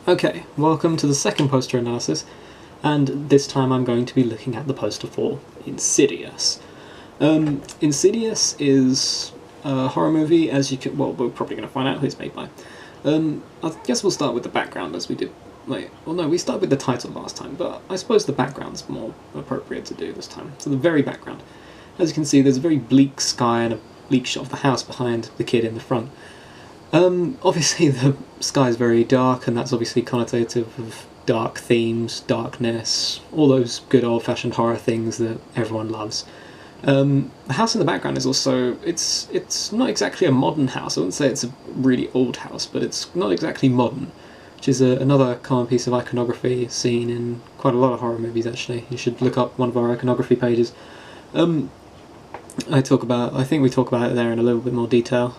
Okay, welcome to the second poster analysis, and this time I'm going to be looking at the poster for Insidious. Insidious is a horror movie, as you can, well, we're probably going to find out who it's made by. I guess we'll start with the background as we did, we started with the title last time, but I suppose the background's more appropriate to do this time. So the very background. As you can see, there's a very bleak sky and a bleak shot of the house behind the kid in the front. Obviously the sky is very dark, and that's obviously connotative of dark themes, darkness, all those good old-fashioned horror things that everyone loves. The house in the background is also, it's not exactly a modern house. I wouldn't say it's a really old house, but it's not exactly modern, which is another common piece of iconography seen in quite a lot of horror movies, actually. You should look up one of our iconography pages. I think we talk about it there in a little bit more detail.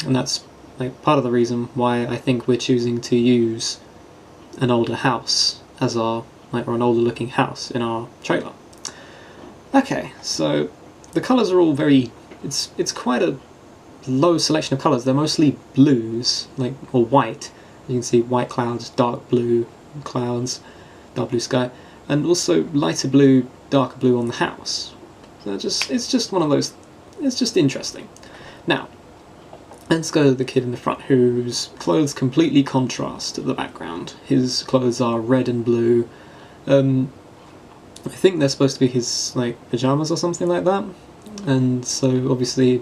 And that's part of the reason why I think we're choosing to use an older house as our, or an older looking house in our trailer. Okay, so the colours are all very, it's quite a low selection of colours. They're mostly blues, or white. You can see white clouds, dark blue clouds, dark blue sky, and also lighter blue, darker blue on the house. So it's just one of those, it's just interesting. Now, let's go to the kid in the front, whose clothes completely contrast to the background. His clothes are red and blue. I think they're supposed to be his, pyjamas or something like that. And so, obviously,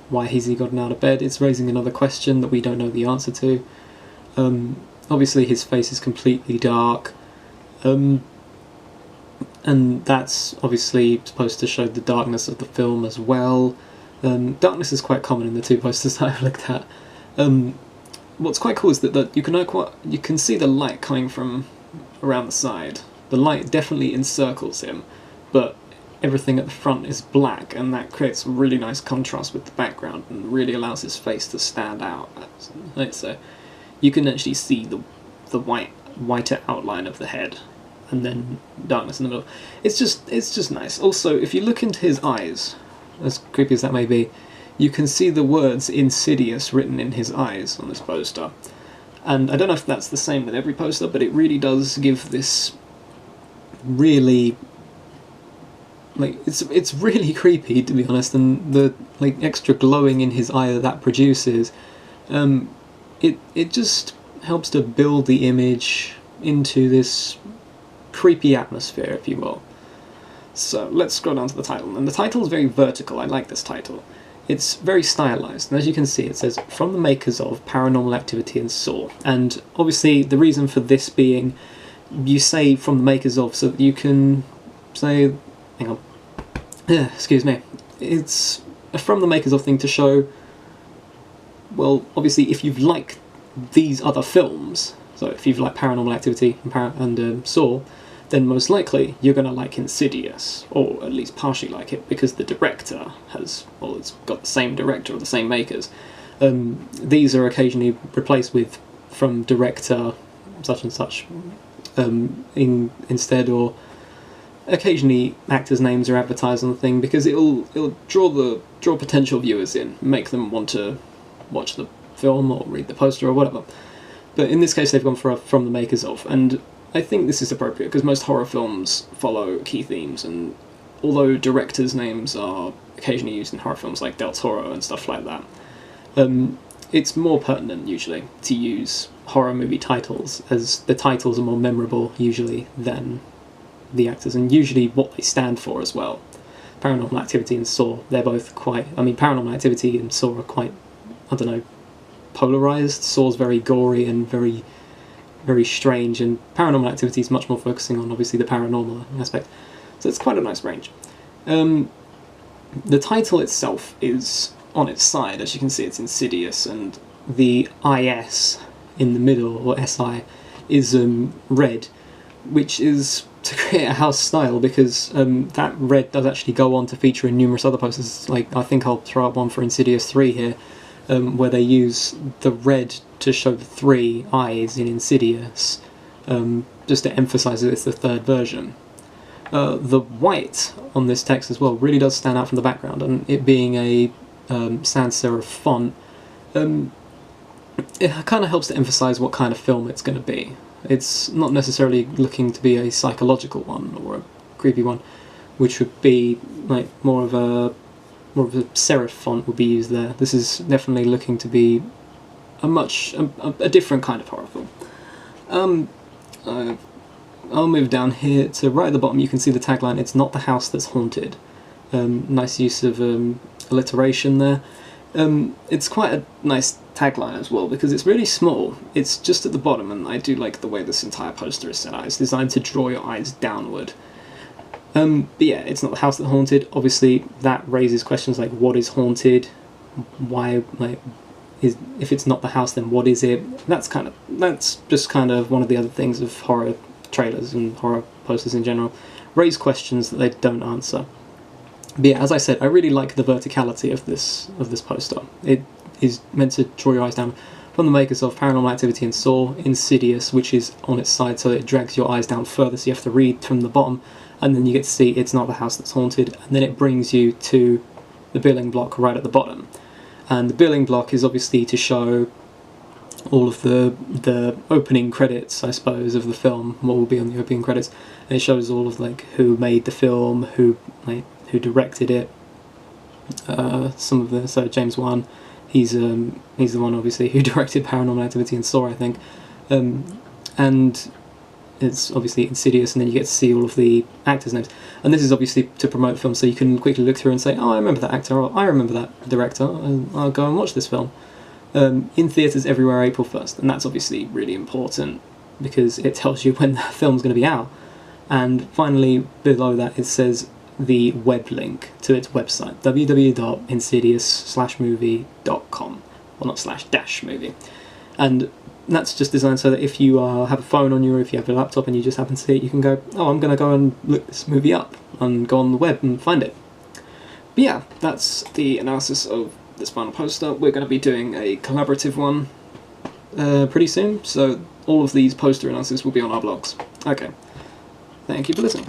why has he gotten out of bed? It's raising another question that we don't know the answer to. Obviously, his face is completely dark. And that's obviously supposed to show the darkness of the film as well. Darkness is quite common in the two posters that I've looked at. What's quite cool is that you can see the light coming from around the side. The light definitely encircles him, but everything at the front is black, and that creates a really nice contrast with the background and really allows his face to stand out. So you can actually see the whiter outline of the head, and then darkness in the middle. It's just nice. Also, if you look into his eyes, as creepy as that may be, you can see the words Insidious written in his eyes on this poster. And I don't know if that's the same with every poster, but it really does give this really, it's really creepy, to be honest, and the extra glowing in his eye that produces, it just helps to build the image into this creepy atmosphere, if you will. So let's scroll down to the title, and the title is very vertical. I like this title. It's very stylized, and as you can see it says, from the makers of Paranormal Activity and Saw. And obviously the reason for this being, you say from the makers of, so that you can say, hang on, excuse me, it's a from the makers of thing to show, well, obviously if you've liked these other films, so if you've liked Paranormal Activity and Saw, then most likely you're going to like Insidious, or at least partially like it, because the director has, well, it's got the same director or the same makers. These are occasionally replaced with from director such and such instead, or occasionally actors' names are advertised on the thing, because it'll draw potential viewers in, make them want to watch the film or read the poster or whatever. But in this case they've gone for a from the makers of, and I think this is appropriate because most horror films follow key themes, and although directors' names are occasionally used in horror films like Del Toro and stuff like that, it's more pertinent usually to use horror movie titles, as the titles are more memorable usually than the actors, and usually what they stand for as well. Paranormal Activity and Saw, they're both quite, Paranormal Activity and Saw are quite, polarised. Saw's very gory and very strange, and Paranormal Activity is much more focusing on obviously the paranormal aspect. So it's quite a nice range. The title itself is on its side, as you can see it's Insidious, and the IS in the middle, or SI, is red, which is to create a house style, because that red does actually go on to feature in numerous other posters. I think I'll throw up one for Insidious 3 here, where they use the red to show the 3 eyes in Insidious, just to emphasise that it's the third version. The white on this text as well really does stand out from the background, and it being a sans serif font, it kind of helps to emphasise what kind of film it's going to be. It's not necessarily looking to be a psychological one or a creepy one, which would be like more of a serif font would be used there. This is definitely looking to be a different kind of horror film. I'll move down here to right at the bottom. You can see the tagline. It's not the house that's haunted. Nice use of alliteration there. It's quite a nice tagline as well because it's really small. It's just at the bottom, and I do like the way this entire poster is set out. It's designed to draw your eyes downward. But yeah, it's not the house that haunted. Obviously, that raises questions like what is haunted? Why, like, if it's not the house, then what is it? That's just kind of one of the other things of horror trailers and horror posters in general. Raise questions that they don't answer. But yeah, as I said, I really like the verticality of this poster. It is meant to draw your eyes down. From the makers of Paranormal Activity and Saw, Insidious, which is on its side, so it drags your eyes down further, so you have to read from the bottom, and then you get to see it's not the house that's haunted, and then it brings you to the billing block right at the bottom. And the billing block is obviously to show all of the opening credits, I suppose, of the film, what will be on the opening credits, and it shows all of like who made the film, who directed it, so James Wan, he's the one obviously who directed Paranormal Activity and Saw, I think, and it's obviously Insidious, and then you get to see all of the actors' names, and this is obviously to promote the film, so you can quickly look through and say, oh, I remember that actor, or I remember that director, and I'll go and watch this film. In theatres everywhere April 1st, and that's obviously really important because it tells you when the film's going to be out. And finally, below that it says the web link to its website, www.insidious/movie.com, well, not /-movie, and that's just designed so that if you have a phone on you, or if you have a laptop and you just happen to see it, you can go, oh, I'm going to go and look this movie up and go on the web and find it. But yeah, that's the analysis of this final poster. We're going to be doing a collaborative one pretty soon, so all of these poster analysis will be on our blogs. Okay, thank you for listening.